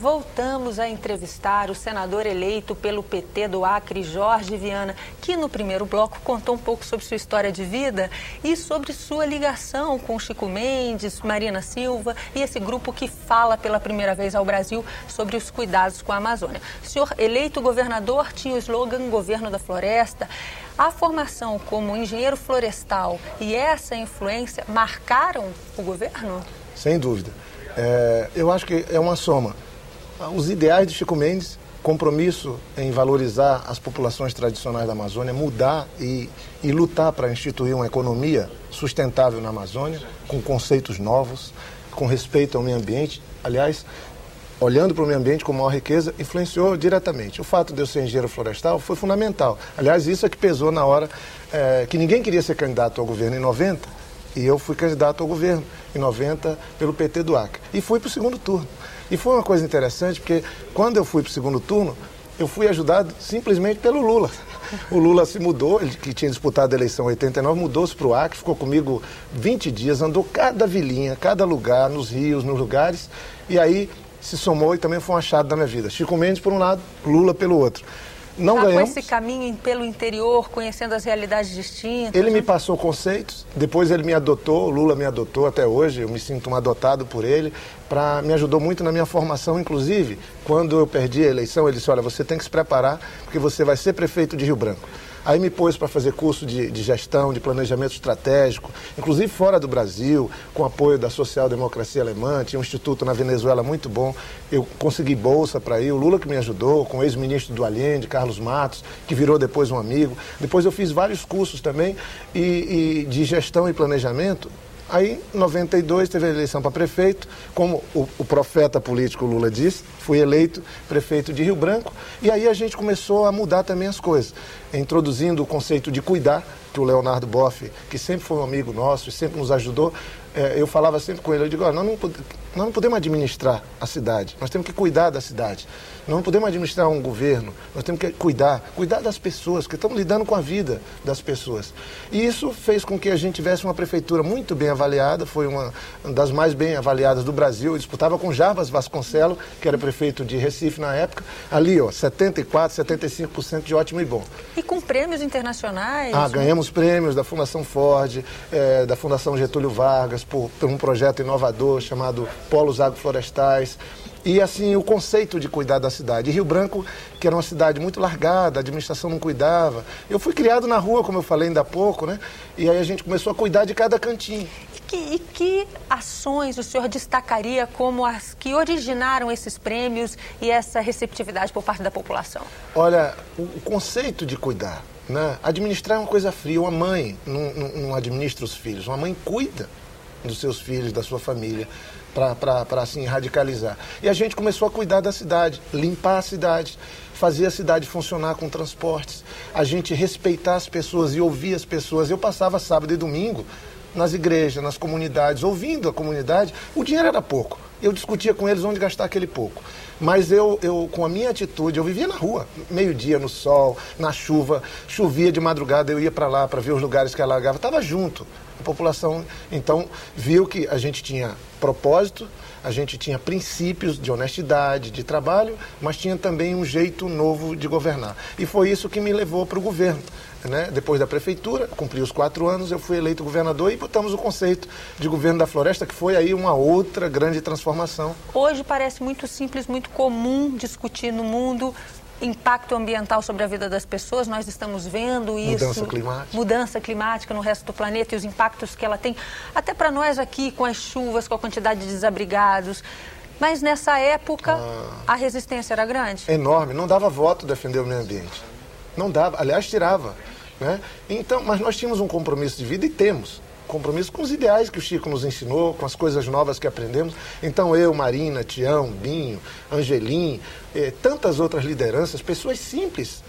voltamos a entrevistar o senador eleito pelo PT do Acre, Jorge Viana, que no primeiro bloco contou um pouco sobre sua história de vida e sobre sua ligação com Chico Mendes, Marina Silva e esse grupo que fala pela primeira vez ao Brasil sobre os cuidados com a Amazônia. O senhor, eleito governador, tinha o slogan Governo da Floresta. A formação como engenheiro florestal e essa influência marcaram o governo? Sem dúvida. Eu acho que é uma soma. Os ideais de Chico Mendes, compromisso em valorizar as populações tradicionais da Amazônia, mudar e lutar para instituir uma economia sustentável na Amazônia, com conceitos novos, com respeito ao meio ambiente. Aliás, olhando para o meio ambiente com maior riqueza, influenciou diretamente. O fato de eu ser engenheiro florestal foi fundamental. Aliás, isso é que pesou na hora que ninguém queria ser candidato ao governo em 90, e eu fui candidato ao governo em 90 pelo PT do Acre. E fui para o segundo turno. E foi uma coisa interessante, porque quando eu fui para o segundo turno, eu fui ajudado simplesmente pelo Lula. O Lula se mudou, ele que tinha disputado a eleição em 89, mudou-se para o Acre, ficou comigo 20 dias, andou cada vilinha, cada lugar, nos rios, nos lugares, e aí se somou e também foi um achado da minha vida. Chico Mendes por um lado, Lula pelo outro. Não ganhamos. Com esse caminho pelo interior, conhecendo as realidades distintas. Ele me passou conceitos, depois ele me adotou, o Lula me adotou até hoje, eu me sinto um adotado por ele, me ajudou muito na minha formação, inclusive, quando eu perdi a eleição, ele disse, olha, você tem que se preparar, porque você vai ser prefeito de Rio Branco. Aí me pôs para fazer curso de gestão, de planejamento estratégico, inclusive fora do Brasil, com apoio da Social Democracia Alemã, tinha um instituto na Venezuela muito bom, eu consegui bolsa para ir, o Lula que me ajudou, com o ex-ministro do Allende, Carlos Matos, que virou depois um amigo. Depois eu fiz vários cursos também de gestão e planejamento. Aí, em 92, teve a eleição para prefeito, como o profeta político Lula disse, fui eleito prefeito de Rio Branco, e aí a gente começou a mudar também as coisas, introduzindo o conceito de cuidar, que o Leonardo Boff, que sempre foi um amigo nosso e sempre nos ajudou, eu falava sempre com ele, eu digo, nós não podemos administrar a cidade, nós temos que cuidar da cidade, nós não podemos administrar um governo, nós temos que cuidar das pessoas, porque estamos lidando com a vida das pessoas. E isso fez com que a gente tivesse uma prefeitura muito bem avaliada, foi uma das mais bem avaliadas do Brasil, eu disputava com Jarbas Vasconcelos, que era prefeito de Recife na época, ali, 74%, 75% de ótimo e bom. E com prêmios internacionais? Ganhamos prêmios da Fundação Ford, da Fundação Getúlio Vargas, por um projeto inovador chamado Polos Agroflorestais. E assim, o conceito de cuidar da cidade. Rio Branco, que era uma cidade muito largada, a administração não cuidava. Eu fui criado na rua, como eu falei ainda há pouco, né? E aí a gente começou a cuidar de cada cantinho. E que ações o senhor destacaria como as que originaram esses prêmios e essa receptividade por parte da população? Olha, o conceito de cuidar, né? Administrar é uma coisa fria. Uma mãe não administra os filhos, uma mãe cuida dos seus filhos, da sua família, para assim, radicalizar. E a gente começou a cuidar da cidade, limpar a cidade, fazer a cidade funcionar com transportes, a gente respeitar as pessoas e ouvir as pessoas. Eu passava sábado e domingo nas igrejas, nas comunidades, ouvindo a comunidade. O dinheiro era pouco, eu discutia com eles onde gastar aquele pouco. Mas eu, com a minha atitude, eu vivia na rua, meio-dia, no sol, na chuva, chovia de madrugada, eu ia para lá para ver os lugares que alagava, estava junto. A população, então, viu que a gente tinha propósito, a gente tinha princípios de honestidade, de trabalho, mas tinha também um jeito novo de governar. E foi isso que me levou para o governo. Né? Depois da prefeitura, cumpri os 4 anos, eu fui eleito governador e botamos o conceito de governo da floresta, que foi aí uma outra grande transformação. Hoje parece muito simples, muito comum discutir no mundo impacto ambiental sobre a vida das pessoas, nós estamos vendo isso. Mudança climática no resto do planeta e os impactos que ela tem, até para nós aqui, com as chuvas, com a quantidade de desabrigados. Mas nessa época, a resistência era grande? Enorme, não dava voto defender o meio ambiente. Não dava, aliás, tirava. Né? Então, mas nós tínhamos um compromisso de vida e temos. Compromisso com os ideais que o Chico nos ensinou, com as coisas novas que aprendemos. Então eu, Marina, Tião, Binho, Angelim, tantas outras lideranças, pessoas simples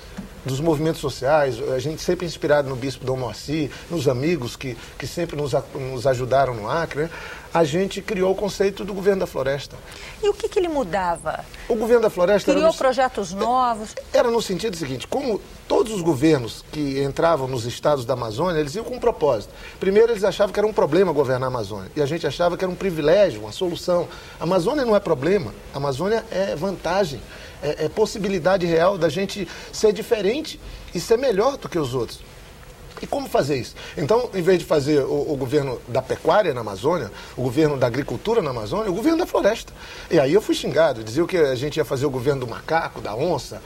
dos movimentos sociais, a gente sempre inspirado no bispo Dom Moacir, nos amigos que sempre nos ajudaram no Acre, né? a gente criou o conceito do governo da floresta. E o que ele mudava? O governo da floresta criou projetos novos? Era no sentido seguinte, como todos os governos que entravam nos estados da Amazônia, eles iam com um propósito. Primeiro, eles achavam que era um problema governar a Amazônia, e a gente achava que era um privilégio, uma solução. A Amazônia não é problema, a Amazônia é vantagem, é possibilidade real da gente ser diferente e ser melhor do que os outros. E como fazer isso? Então, em vez de fazer o governo da pecuária na Amazônia, o governo da agricultura na Amazônia, o governo da floresta. E aí eu fui xingado, diziam que a gente ia fazer o governo do macaco, da onça,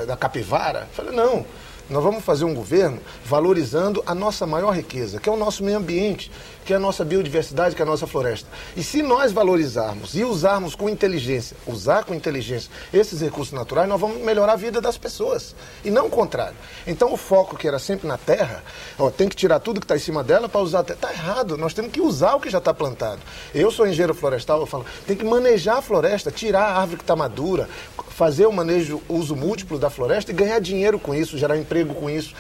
da capivara. Eu falei, não, nós vamos fazer um governo valorizando a nossa maior riqueza, que é o nosso meio ambiente, que é a nossa biodiversidade, que é a nossa floresta. E se nós valorizarmos e usarmos com inteligência, esses recursos naturais, nós vamos melhorar a vida das pessoas. E não o contrário. Então o foco que era sempre na terra, tem que tirar tudo que está em cima dela para usar a terra. Está errado, nós temos que usar o que já está plantado. Eu sou engenheiro florestal, eu falo, tem que manejar a floresta, tirar a árvore que está madura, fazer o manejo, uso múltiplo da floresta e ganhar dinheiro com isso, gerar emprego com isso,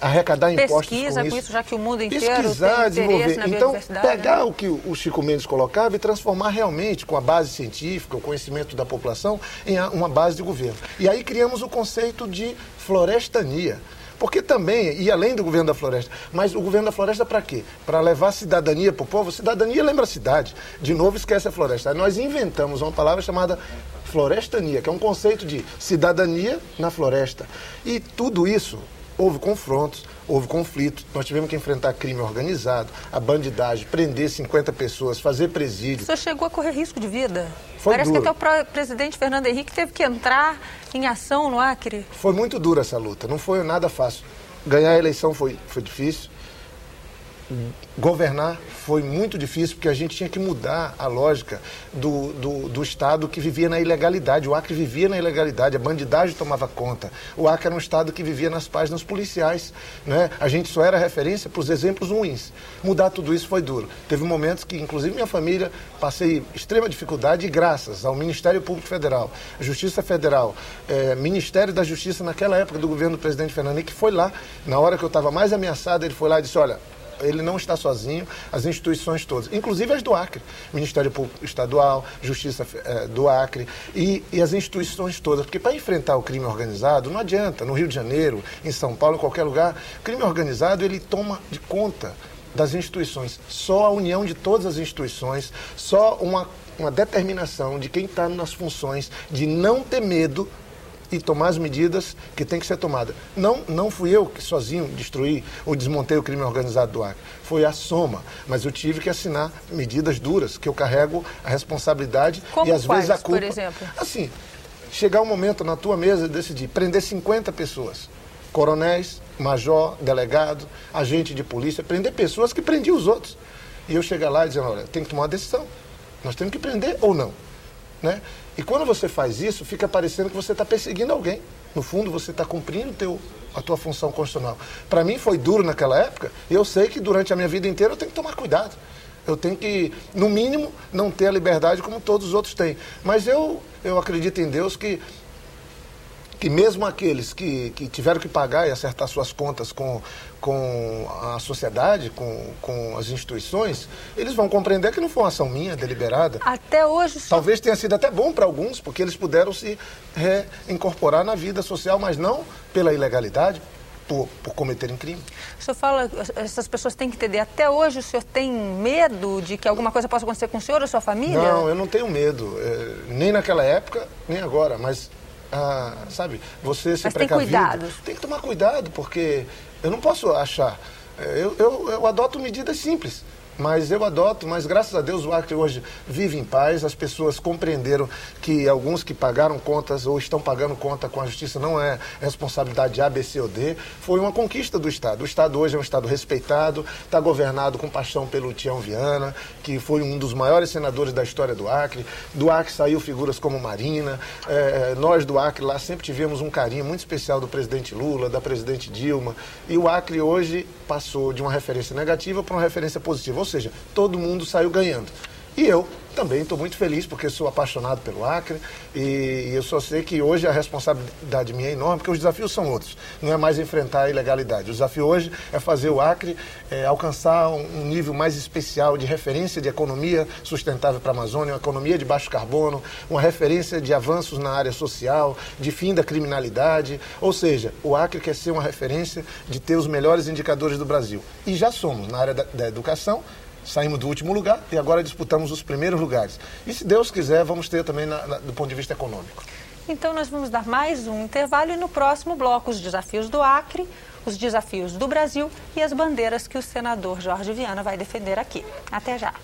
arrecadar impostos com isso. Pesquisa, já que o mundo inteiro tem desenvolver. Então, pegar, né? o que o Chico Mendes colocava e transformar realmente, com a base científica, o conhecimento da população, em uma base de governo. E aí criamos o conceito de florestania. Porque também, e além do governo da floresta, mas o governo da floresta para quê? Para levar cidadania para o povo. Cidadania lembra a cidade. De novo, esquece a floresta. Aí nós inventamos uma palavra chamada florestania, que é um conceito de cidadania na floresta. E tudo isso, houve confrontos, houve conflitos, nós tivemos que enfrentar crime organizado, a bandidagem, prender 50 pessoas, fazer presídio. O senhor chegou a correr risco de vida? Parece duro. Que até o presidente Fernando Henrique teve que entrar em ação no Acre. Foi muito dura essa luta, não foi nada fácil. Ganhar a eleição foi difícil. Governar foi muito difícil porque a gente tinha que mudar a lógica do Estado que vivia na ilegalidade. O Acre vivia na ilegalidade, a bandidagem tomava conta. O Acre era um Estado que vivia nas páginas policiais, né? A gente só era referência para os exemplos ruins. Mudar tudo isso foi duro. Teve momentos que, inclusive, minha família passei extrema dificuldade e graças ao Ministério Público Federal, Justiça Federal, Ministério da Justiça naquela época do governo do presidente Fernando Henrique, que foi lá, na hora que eu estava mais ameaçado, ele foi lá e disse, olha, ele não está sozinho, as instituições todas, inclusive as do Acre, Ministério Público Estadual, Justiça do Acre e as instituições todas, porque para enfrentar o crime organizado não adianta, no Rio de Janeiro, em São Paulo, em qualquer lugar, o crime organizado ele toma de conta das instituições, só a união de todas as instituições, só uma determinação de quem está nas funções de não ter medo e tomar as medidas que tem que ser tomadas. Não fui eu que sozinho destruí ou desmontei o crime organizado do Acre. Foi a soma. Mas eu tive que assinar medidas duras, que eu carrego a responsabilidade e às vezes a culpa. Por exemplo? Assim, chegar um momento na tua mesa e decidir prender 50 pessoas. Coronéis, major, delegado, agente de polícia, prender pessoas que prendiam os outros. E eu chegar lá e dizer, olha, tem que tomar uma decisão. Nós temos que prender ou não. Né? E quando você faz isso, fica parecendo que você está perseguindo alguém. No fundo, você está cumprindo a tua função constitucional. Para mim foi duro naquela época, e eu sei que durante a minha vida inteira eu tenho que tomar cuidado. Eu tenho que, no mínimo, não ter a liberdade como todos os outros têm. Mas eu acredito em Deus que mesmo aqueles que tiveram que pagar e acertar suas contas com a sociedade, com as instituições, eles vão compreender que não foi uma ação minha, deliberada. Até hoje... Talvez tenha sido até bom para alguns, porque eles puderam se reincorporar na vida social, mas não pela ilegalidade, por cometerem crime. O senhor fala, essas pessoas têm que entender, até hoje o senhor tem medo de que alguma coisa possa acontecer com o senhor ou sua família? Não, eu não tenho medo, nem naquela época, nem agora, mas... sabe, você se precavido. Tem cuidado. Tem que tomar cuidado, porque eu não posso achar. Eu adoto medidas simples, mas graças a Deus o Acre hoje vive em paz, as pessoas compreenderam que alguns que pagaram contas ou estão pagando conta com a justiça não é responsabilidade de A, B, C ou D, foi uma conquista do Estado. O Estado hoje é um Estado respeitado, está governado com paixão pelo Tião Viana, que foi um dos maiores senadores da história do Acre. Do Acre saiu figuras como Marina, nós do Acre lá sempre tivemos um carinho muito especial do presidente Lula, da presidente Dilma, e o Acre hoje passou de uma referência negativa para uma referência positiva. Ou seja, todo mundo saiu ganhando. E eu também estou muito feliz porque sou apaixonado pelo Acre e eu só sei que hoje a responsabilidade minha é enorme, porque os desafios são outros. Não é mais enfrentar a ilegalidade. O desafio hoje é fazer o Acre alcançar um nível mais especial de referência de economia sustentável para a Amazônia, uma economia de baixo carbono, uma referência de avanços na área social, de fim da criminalidade. Ou seja, o Acre quer ser uma referência de ter os melhores indicadores do Brasil. E já somos na área da educação. Saímos do último lugar e agora disputamos os primeiros lugares. E se Deus quiser, vamos ter também do ponto de vista econômico. Então nós vamos dar mais um intervalo e no próximo bloco os desafios do Acre, os desafios do Brasil e as bandeiras que o senador Jorge Viana vai defender aqui. Até já.